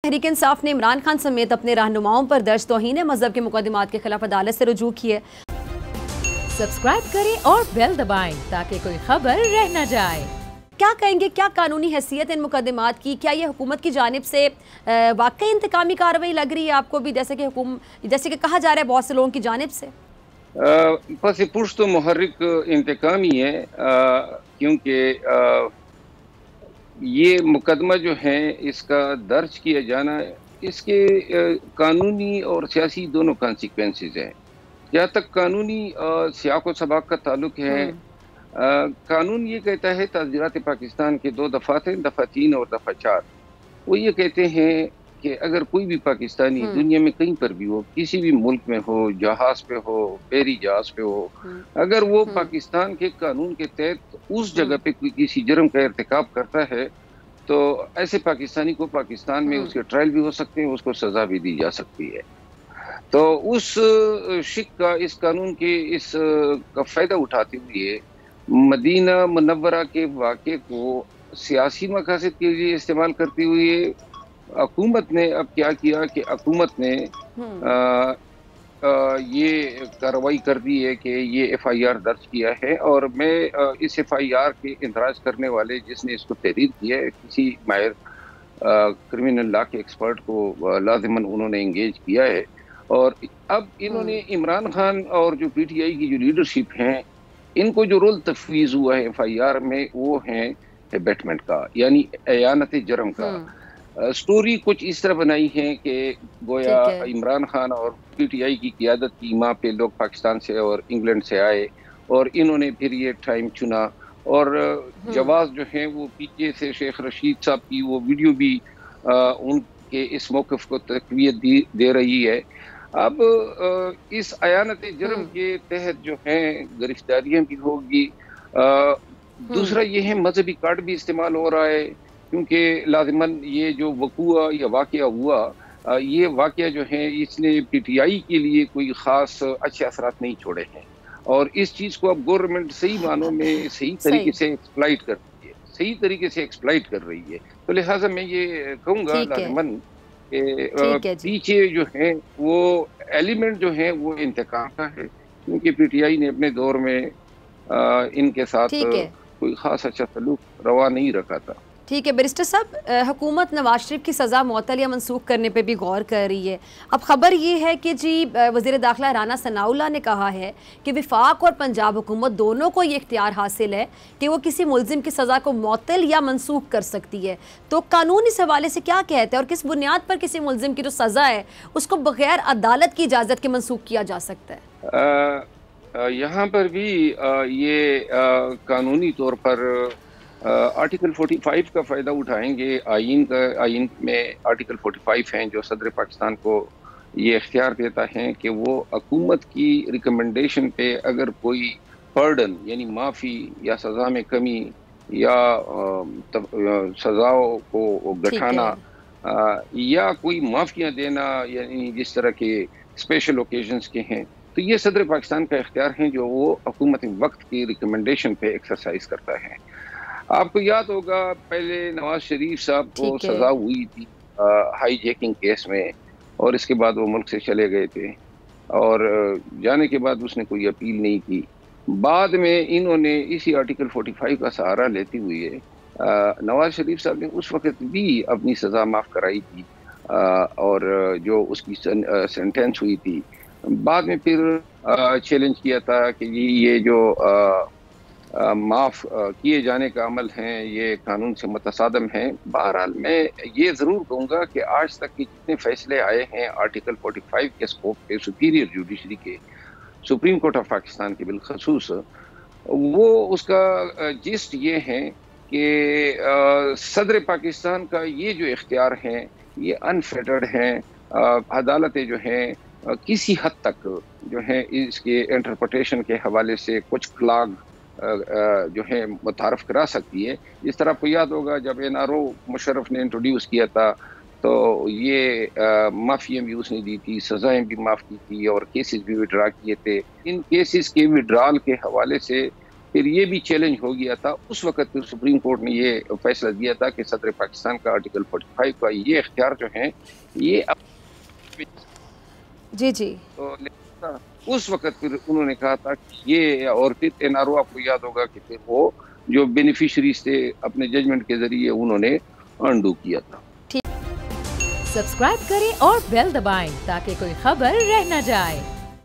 तहरीक इंसाफ ने इमरान खान समेत अपने रहनुमाओं पर दर्ज तौहीन मजहब के मुकदमात के खिलाफ अदालत से रुजू की है। सब्सक्राइब करें और बेल दबाएं ताकि कोई खबर रह न जाए। क्या कहेंगे, क्या कानूनी हैसियत इन मुकदमात की? क्या ये हुकूमत की जानिब से वाकई इंतकामी कार्रवाई लग रही है आपको भी, जैसे कि कहा जा रहा है बहुत से लोगों की जानिब से? पस पुश तो मुहर्रिक इंतकामी है, क्योंकि ये मुकदमा जो है इसका दर्ज किया जाना, इसके कानूनी और सियासी दोनों कॉन्सिक्वेंसेस हैं। जहाँ तक कानूनी सियाक व सबाक का ताल्लुक है, कानून ये कहता है, ताज़ीरात पाकिस्तान के 2 दफ़ात हैं, दफ़ा 3 और दफ़ा 4, वो ये कहते हैं कि अगर कोई भी पाकिस्तानी दुनिया में कहीं पर भी हो, किसी भी मुल्क में हो, जहाज पे हो, बहरी जहाज पे हो, अगर वो पाकिस्तान के कानून के तहत उस जगह पे कोई किसी जुर्म का इर्तिकाब करता है, तो ऐसे पाकिस्तानी को पाकिस्तान में उसके ट्रायल भी हो सकते हैं, उसको सज़ा भी दी जा सकती है। तो उस शिक का, इस कानून के इस का फ़ायदा उठाते हुए मदीना मुनव्वरा के वाक़े को सियासी मकासद के लिए इस्तेमाल करते हुए हुकूमत ने अब क्या किया कि हुकूमत ने ये कार्रवाई कर दी है कि ये FIR दर्ज किया है, और मैं इस FIR के इंतराज करने वाले जिसने इसको तहरीर किया है, किसी माहिर क्रिमिनल लॉ के एक्सपर्ट को लाजिमन उन्होंने इंगेज किया है। और अब इन्होंने इमरान खान और जो PTI की जो लीडरशिप हैं, इनको जो रोल तफवीज़ हुआ है FIR में, वो है एबेटमेंट का, यानी एयानत जुर्म का। स्टोरी कुछ इस तरह बनाई है कि गोया इमरान खान और PTI की क़ियादत की माँ पे लोग पाकिस्तान से और इंग्लैंड से आए, और इन्होंने फिर ये टाइम चुना, और जवाब जो है वो पीछे से शेख रशीद साहब की वो वीडियो भी उनके इस मौक़िफ़ को तक़वियत दे रही है। अब इस अयानत जुर्म के तहत जो है गिरफ्तारियाँ भी होगी। दूसरा ये है मजहबी कार्ड भी इस्तेमाल हो रहा है, क्योंकि लाजिमन ये जो वक़ूआ या वाक़या हुआ, ये वाक़या जो है इसने PTI के लिए कोई ख़ास अच्छे असरात नहीं छोड़े हैं, और इस चीज़ को अब गवर्नमेंट सही मानों में सही तरीके से एक्सप्लॉइट कर रही है, सही तरीके से एक्सप्लॉइट कर रही है। तो लिहाजा मैं ये कहूँगा लाजिमन कि पीछे जो है वो एलिमेंट जो है वो इंतकाम का है, क्योंकि PTI ने अपने दौर में इनके साथ कोई ख़ास अच्छा सलूक रवा नहीं रखा था। ठीक है बैरिस्टर साहब, हुकूमत नवाज शरीफ की सज़ा मुअत्तल या मनसूख करने पे भी गौर कर रही है। अब खबर ये है कि जी वज़ीर दाखिला राना सनाउल्लाह ने कहा है कि वफाक और पंजाब हुकूमत दोनों को ये इख्तियार हासिल है कि वो किसी मुलजिम की सज़ा को मुअत्तल या मनसूख कर सकती है। तो कानून इस हवाले से क्या कहते हैं, और किस बुनियाद पर किसी मुलजिम की जो सज़ा है उसको बगैर अदालत की इजाज़त के मनसूख किया जा सकता है? यहाँ पर भी ये कानूनी तौर पर आर्टिकल 45 का फ़ायदा उठाएंगे। आइन में आर्टिकल 45 हैं जो सदर पाकिस्तान को ये इख्तियार देता है कि वो हुकूमत की रिकमेंडेशन पे अगर कोई पर्डन यानी माफ़ी या सज़ा में कमी या सज़ाओं को घटाना या कोई माफ़ियाँ देना, यानी जिस तरह के स्पेशल ओकेजन्स के हैं, तो ये सदर पाकिस्तान का इख्तियार है जो वो हुकूमत वक्त की रिकमेंडेशन पे एक्सरसाइज करता है। आपको याद होगा पहले नवाज शरीफ साहब को सज़ा हुई थी हाई जैकिंग केस में, और इसके बाद वो मुल्क से चले गए थे, और जाने के बाद उसने कोई अपील नहीं की। बाद में इन्होंने इसी आर्टिकल 45 का सहारा लेते हुए नवाज शरीफ साहब ने उस वक्त भी अपनी सज़ा माफ़ कराई थी, और जो उसकी सेंटेंस हुई थी, बाद में फिर चैलेंज किया था कि ये जो माफ़ किए जाने का अमल हैं ये कानून से मुतसादम हैं। बहरहाल मैं ये ज़रूर कहूँगा कि आज तक के जितने फैसले आए हैं आर्टिकल 45 के स्कोप पे सुपीरियर जुडिशरी के, सुप्रीम कोर्ट ऑफ पाकिस्तान के बिलखसूस, वो उसका जिस्ट ये है कि सदर पाकिस्तान का ये जो इख्तियार हैं ये अनफेटर्ड हैं। अदालतें जो हैं किसी हद तक जो है इसके इंटरप्रिटेशन के हवाले से कुछ क्लाग जो है मुतारफ़ करा सकती है। जिस तरह आपको याद होगा जब NRO मुशर्रफ ने इंट्रोड्यूस किया था तो ये माफ़ियाँ भी उसने दी थी, सज़ाएँ भी माफ़ की थी, और केसेस भी विड्रा किए थे। इन केसेस के विड्रॉल के हवाले से پھر یہ بھی چیلنج ہو گیا تھا اس وقت. پھر سپریم کورٹ نے یہ فیصلہ دیا تھا کہ صدر پاکستان کا آرٹیکل 45 کا یہ اختیار جو ہیں یہ جی تو اس وقت پھر انہوں نے کہا تھا کہ یہ، اور پھر NRO آپ کو یاد ہوگا کہ پھر وہ جو بینیفیشریز تھے اپنے ججمنٹ کے ذریعے انہوں نے انڈو کیا تھا. سبسکرائب کریں اور بیل دبائیں تاکہ کوئی خبر رہ نہ جائے.